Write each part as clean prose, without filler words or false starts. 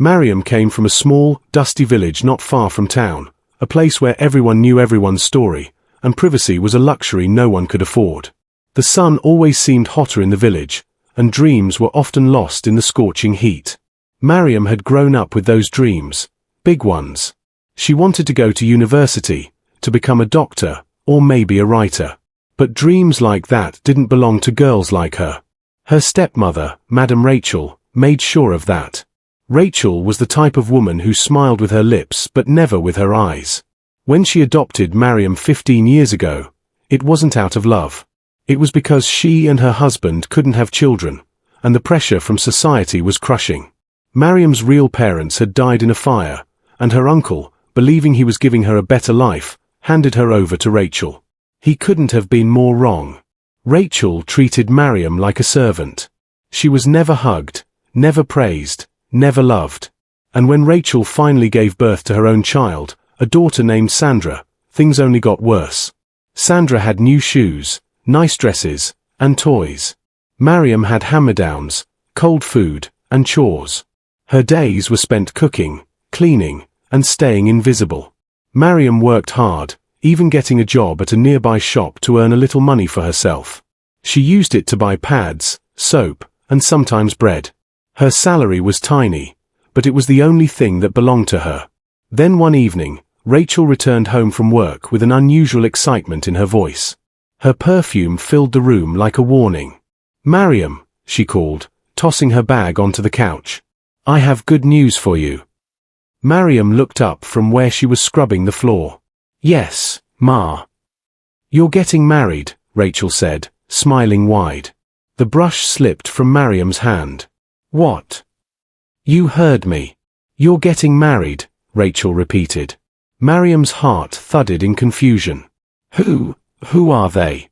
Mariam came from a small, dusty village not far from town, a place where everyone knew everyone's story, and privacy was a luxury no one could afford. The sun always seemed hotter in the village, and dreams were often lost in the scorching heat. Mariam had grown up with those dreams, big ones. She wanted to go to university, to become a doctor, or maybe a writer. But dreams like that didn't belong to girls like her. Her stepmother, Madam Rachel, made sure of that. Rachel was the type of woman who smiled with her lips but never with her eyes. When she adopted Mariam 15 years ago, it wasn't out of love. It was because she and her husband couldn't have children, and the pressure from society was crushing. Mariam's real parents had died in a fire, and her uncle, believing he was giving her a better life, handed her over to Rachel. He couldn't have been more wrong. Rachel treated Mariam like a servant. She was never hugged, never praised, never loved. And when Rachel finally gave birth to her own child, a daughter named Sandra, things only got worse. Sandra had new shoes, nice dresses, and toys. Mariam had hand-me-downs, cold food, and chores. Her days were spent cooking, cleaning, and staying invisible. Mariam worked hard, even getting a job at a nearby shop to earn a little money for herself. She used it to buy pads, soap, and sometimes bread. Her salary was tiny, but it was the only thing that belonged to her. Then one evening, Rachel returned home from work with an unusual excitement in her voice. Her perfume filled the room like a warning. "Mariam," she called, tossing her bag onto the couch. "I have good news for you." Mariam looked up from where she was scrubbing the floor. "Yes, Ma." "You're getting married," Rachel said, smiling wide. The brush slipped from Mariam's hand. "What?" "You heard me. You're getting married," Rachel repeated. Mariam's heart thudded in confusion. Who are they?"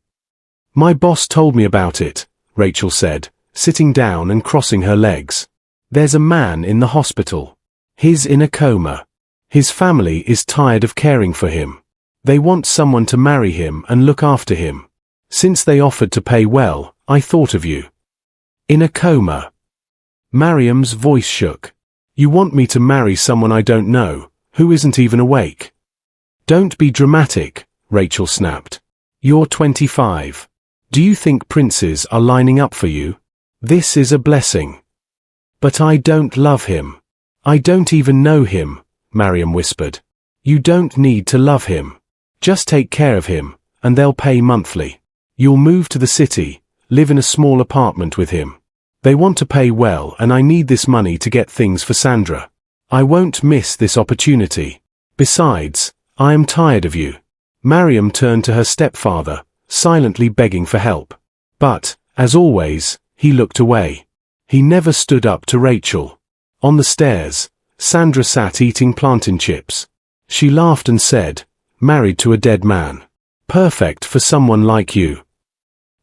"My boss told me about it," Rachel said, sitting down and crossing her legs. "There's a man in the hospital. He's in a coma. His family is tired of caring for him. They want someone to marry him and look after him. Since they offered to pay well, I thought of you." "In a coma?" Mariam's voice shook. "You want me to marry someone I don't know, who isn't even awake?" "Don't be dramatic," Rachel snapped. "You're 25. Do you think princes are lining up for you? This is a blessing." "But I don't love him. I don't even know him," Mariam whispered. "You don't need to love him. Just take care of him, and they'll pay monthly. You'll move to the city, live in a small apartment with him. They want to pay well, and I need this money to get things for Sandra. I won't miss this opportunity. Besides, I am tired of you." Mariam turned to her stepfather, silently begging for help. But, as always, he looked away. He never stood up to Rachel. On the stairs, Sandra sat eating plantain chips. She laughed and said, "Married to a dead man. Perfect for someone like you."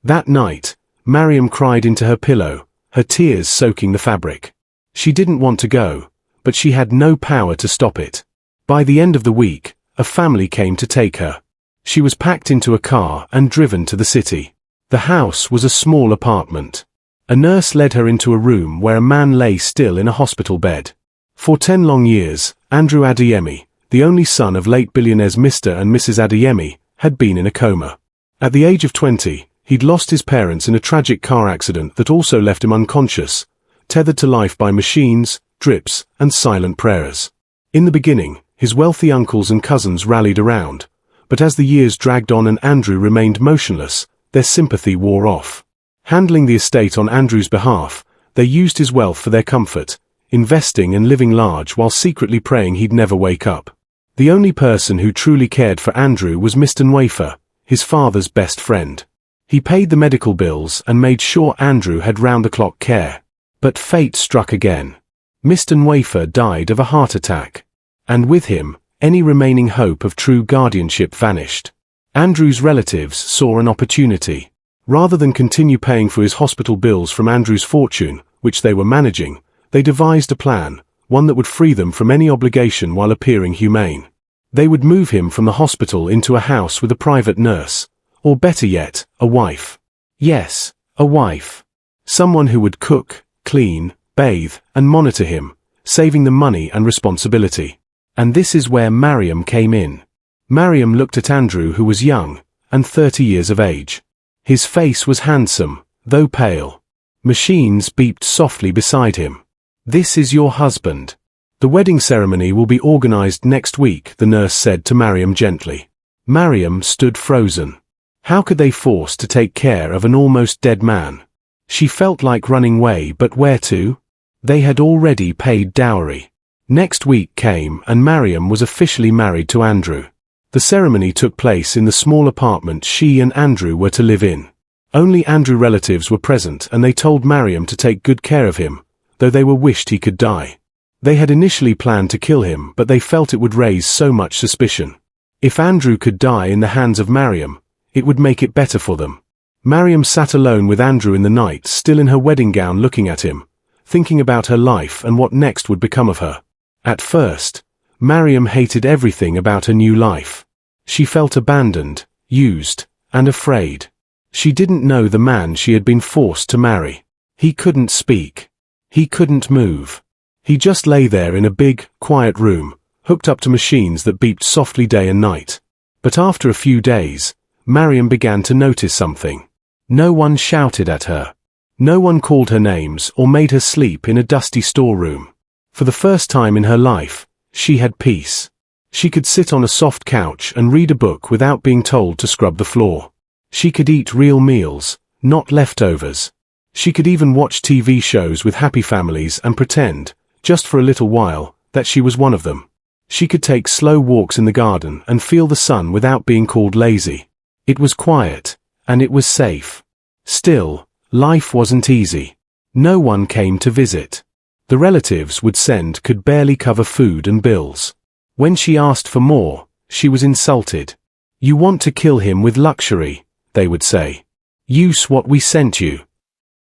That night, Mariam cried into her pillow, her tears soaking the fabric. She didn't want to go, but she had no power to stop it. By the end of the week, a family came to take her. She was packed into a car and driven to the city. The house was a small apartment. A nurse led her into a room where a man lay still in a hospital bed. For 10 long years, Andrew Adeyemi, the only son of late billionaires Mr. and Mrs. Adeyemi, had been in a coma. At the age of 20, he'd lost his parents in a tragic car accident that also left him unconscious, tethered to life by machines, drips, and silent prayers. In the beginning, his wealthy uncles and cousins rallied around, but as the years dragged on and Andrew remained motionless, their sympathy wore off. Handling the estate on Andrew's behalf, they used his wealth for their comfort, investing and living large while secretly praying he'd never wake up. The only person who truly cared for Andrew was Mr. Nwafer, his father's best friend. He paid the medical bills and made sure Andrew had round-the-clock care. But fate struck again. Mr. Nwafer died of a heart attack. And with him, any remaining hope of true guardianship vanished. Andrew's relatives saw an opportunity. Rather than continue paying for his hospital bills from Andrew's fortune, which they were managing, they devised a plan, one that would free them from any obligation while appearing humane. They would move him from the hospital into a house with a private nurse, or better yet, a wife. Yes, a wife. Someone who would cook, clean, bathe, and monitor him, saving them money and responsibility. And this is where Mariam came in. Mariam looked at Andrew, who was young, and 30 years of age. His face was handsome, though pale. Machines beeped softly beside him. "This is your husband. The wedding ceremony will be organized next week," the nurse said to Mariam gently. Mariam stood frozen. How could they force to take care of an almost dead man? She felt like running away, but where to? They had already paid dowry. Next week came and Mariam was officially married to Andrew. The ceremony took place in the small apartment she and Andrew were to live in. Only Andrew's relatives were present, and they told Mariam to take good care of him, though they wished he could die. They had initially planned to kill him, but they felt it would raise so much suspicion. If Andrew could die in the hands of Mariam, it would make it better for them. Mariam sat alone with Andrew in the night, still in her wedding gown, looking at him, thinking about her life and what next would become of her. At first, Mariam hated everything about her new life. She felt abandoned, used, and afraid. She didn't know the man she had been forced to marry. He couldn't speak. He couldn't move. He just lay there in a big, quiet room, hooked up to machines that beeped softly day and night. But after a few days, Mariam began to notice something. No one shouted at her. No one called her names or made her sleep in a dusty storeroom. For the first time in her life, she had peace. She could sit on a soft couch and read a book without being told to scrub the floor. She could eat real meals, not leftovers. She could even watch TV shows with happy families and pretend, just for a little while, that she was one of them. She could take slow walks in the garden and feel the sun without being called lazy. It was quiet, and it was safe. Still, life wasn't easy. No one came to visit. The relatives would send could barely cover food and bills. When she asked for more, she was insulted. "You want to kill him with luxury," they would say. "Use what we sent you."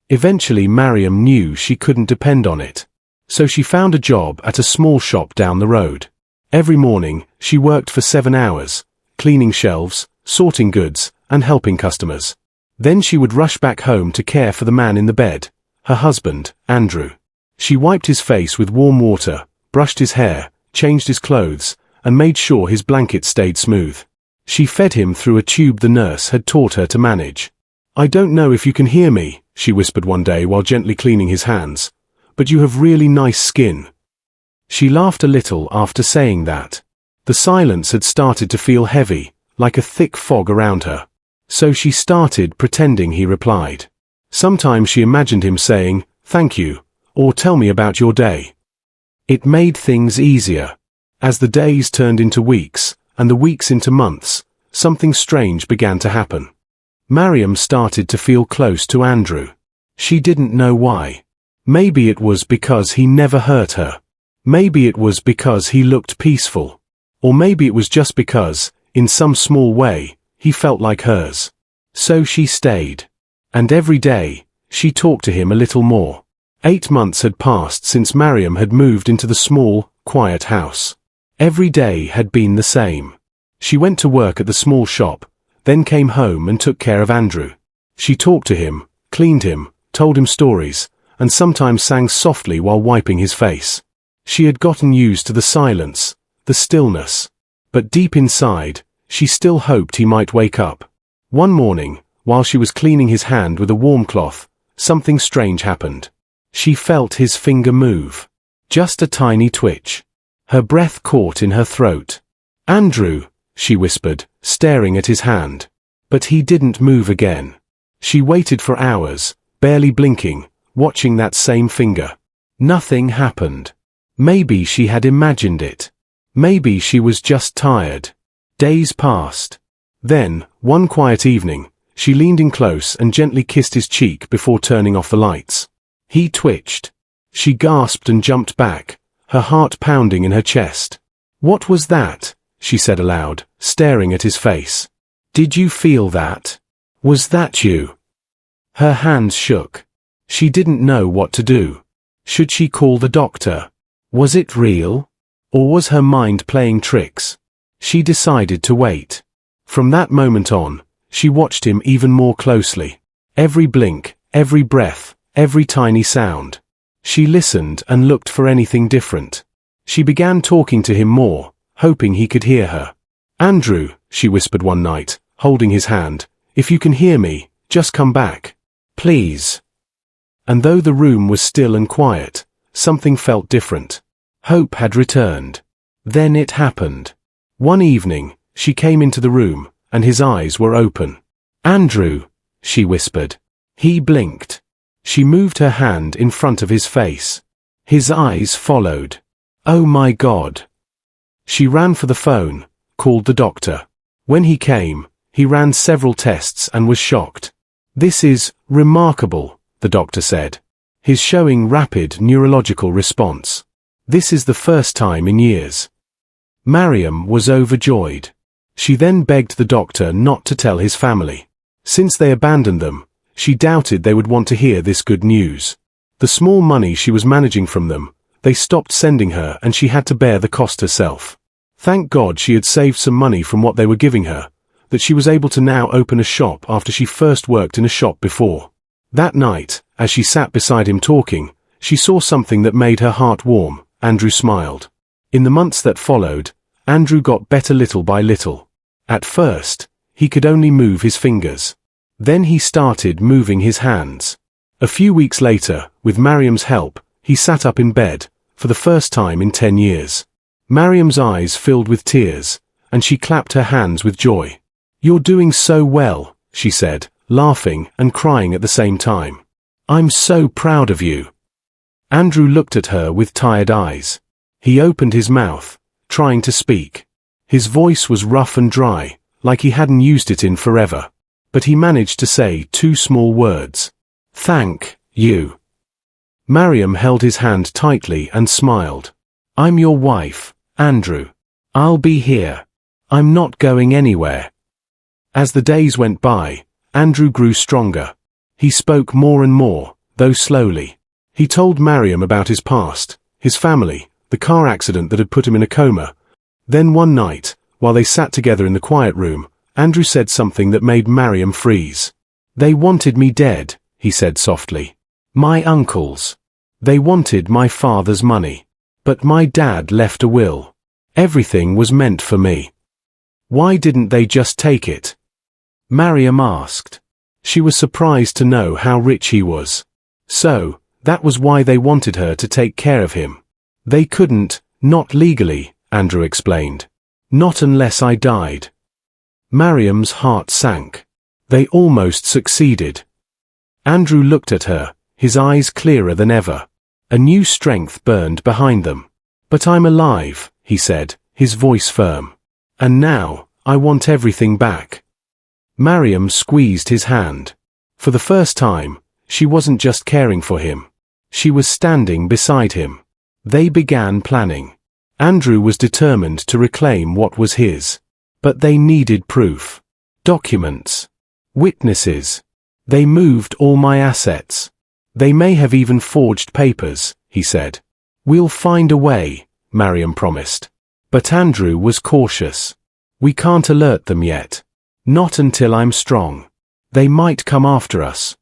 Eventually Mariam knew she couldn't depend on it. So she found a job at a small shop down the road. Every morning, she worked for 7 hours, cleaning shelves, sorting goods, and helping customers. Then she would rush back home to care for the man in the bed, her husband, Andrew. She wiped his face with warm water, brushed his hair, changed his clothes, and made sure his blanket stayed smooth. She fed him through a tube the nurse had taught her to manage. "I don't know if you can hear me," she whispered one day while gently cleaning his hands, "but you have really nice skin." She laughed a little after saying that. The silence had started to feel heavy, like a thick fog around her. So she started pretending he replied. Sometimes she imagined him saying, "Thank you," or "Tell me about your day." It made things easier. As the days turned into weeks, and the weeks into months, something strange began to happen. Mariam started to feel close to Andrew. She didn't know why. Maybe it was because he never hurt her. Maybe it was because he looked peaceful. Or maybe it was just because, in some small way, he felt like hers. So she stayed. And every day, she talked to him a little more. 8 months had passed since Mariam had moved into the small, quiet house. Every day had been the same. She went to work at the small shop, then came home and took care of Andrew. She talked to him, cleaned him, told him stories, and sometimes sang softly while wiping his face. She had gotten used to the silence, the stillness. But deep inside, she still hoped he might wake up. One morning, while she was cleaning his hand with a warm cloth, something strange happened. She felt his finger move. Just a tiny twitch. Her breath caught in her throat. "Andrew," she whispered, staring at his hand. But he didn't move again. She waited for hours, barely blinking, watching that same finger. Nothing happened. Maybe she had imagined it. Maybe she was just tired. Days passed. Then, one quiet evening, she leaned in close and gently kissed his cheek before turning off the lights. He twitched. She gasped and jumped back, her heart pounding in her chest. "What was that?" she said aloud, staring at his face. "Did you feel that? Was that you?" Her hands shook. She didn't know what to do. Should she call the doctor? Was it real? Or was her mind playing tricks? She decided to wait. From that moment on, she watched him even more closely. Every blink, every breath, every tiny sound. She listened and looked for anything different. She began talking to him more, hoping he could hear her. "Andrew," she whispered one night, holding his hand, "if you can hear me, just come back. Please." And though the room was still and quiet, something felt different. Hope had returned. Then it happened. One evening, she came into the room, and his eyes were open. "Andrew," she whispered. He blinked. She moved her hand in front of his face. His eyes followed. "Oh my God." She ran for the phone, called the doctor. When he came, he ran several tests and was shocked. "This is remarkable," the doctor said. "He's showing rapid neurological response. This is the first time in years." Mariam was overjoyed. She then begged the doctor not to tell his family. Since they abandoned them, she doubted they would want to hear this good news. The small money she was managing from them, they stopped sending her, and she had to bear the cost herself. Thank God she had saved some money from what they were giving her, that she was able to now open a shop after she first worked in a shop before. That night, as she sat beside him talking, she saw something that made her heart warm. Andrew smiled. In the months that followed, Andrew got better little by little. At first, he could only move his fingers. Then he started moving his hands. A few weeks later, with Mariam's help, he sat up in bed, for the first time in 10 years. Mariam's eyes filled with tears, and she clapped her hands with joy. "You're doing so well," she said, laughing and crying at the same time. "I'm so proud of you." Andrew looked at her with tired eyes. He opened his mouth, trying to speak. His voice was rough and dry, like he hadn't used it in forever. But he managed to say 2 small words. "Thank you." Mariam held his hand tightly and smiled. "I'm your wife, Andrew. I'll be here. I'm not going anywhere." As the days went by, Andrew grew stronger. He spoke more and more, though slowly. He told Mariam about his past, his family, the car accident that had put him in a coma. Then one night, while they sat together in the quiet room, Andrew said something that made Mariam freeze. "They wanted me dead," he said softly. "My uncles. They wanted my father's money. But my dad left a will. Everything was meant for me. Why didn't they just take it?" Mariam asked. She was surprised to know how rich he was. So, that was why they wanted her to take care of him. "They couldn't, not legally," Andrew explained. "Not unless I died." Mariam's heart sank. They almost succeeded. Andrew looked at her, his eyes clearer than ever. A new strength burned behind them. "But I'm alive," he said, his voice firm. "And now, I want everything back." Mariam squeezed his hand. For the first time, she wasn't just caring for him. She was standing beside him. They began planning. Andrew was determined to reclaim what was his. But they needed proof. Documents. Witnesses. "They moved all my assets. They may have even forged papers," he said. "We'll find a way," Mariam promised. But Andrew was cautious. "We can't alert them yet. Not until I'm strong. They might come after us."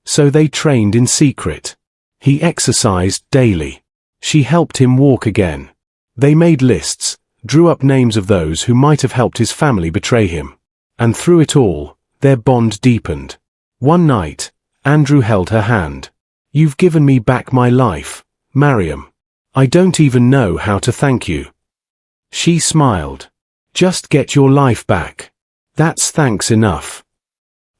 So they trained in secret. He exercised daily. She helped him walk again. They made lists, drew up names of those who might have helped his family betray him. And through it all, their bond deepened. One night, Andrew held her hand. "You've given me back my life, Mariam. I don't even know how to thank you." She smiled. "Just get your life back. That's thanks enough."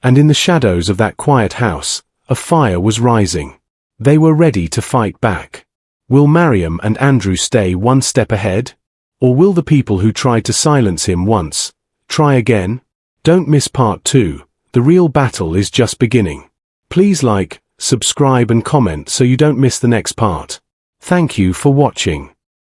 And in the shadows of that quiet house, a fire was rising. They were ready to fight back. Will Mariam and Andrew stay one step ahead? Or will the people who tried to silence him once try again? Don't miss part 2. The real battle is just beginning. Please like, subscribe and comment so you don't miss the next part. Thank you for watching.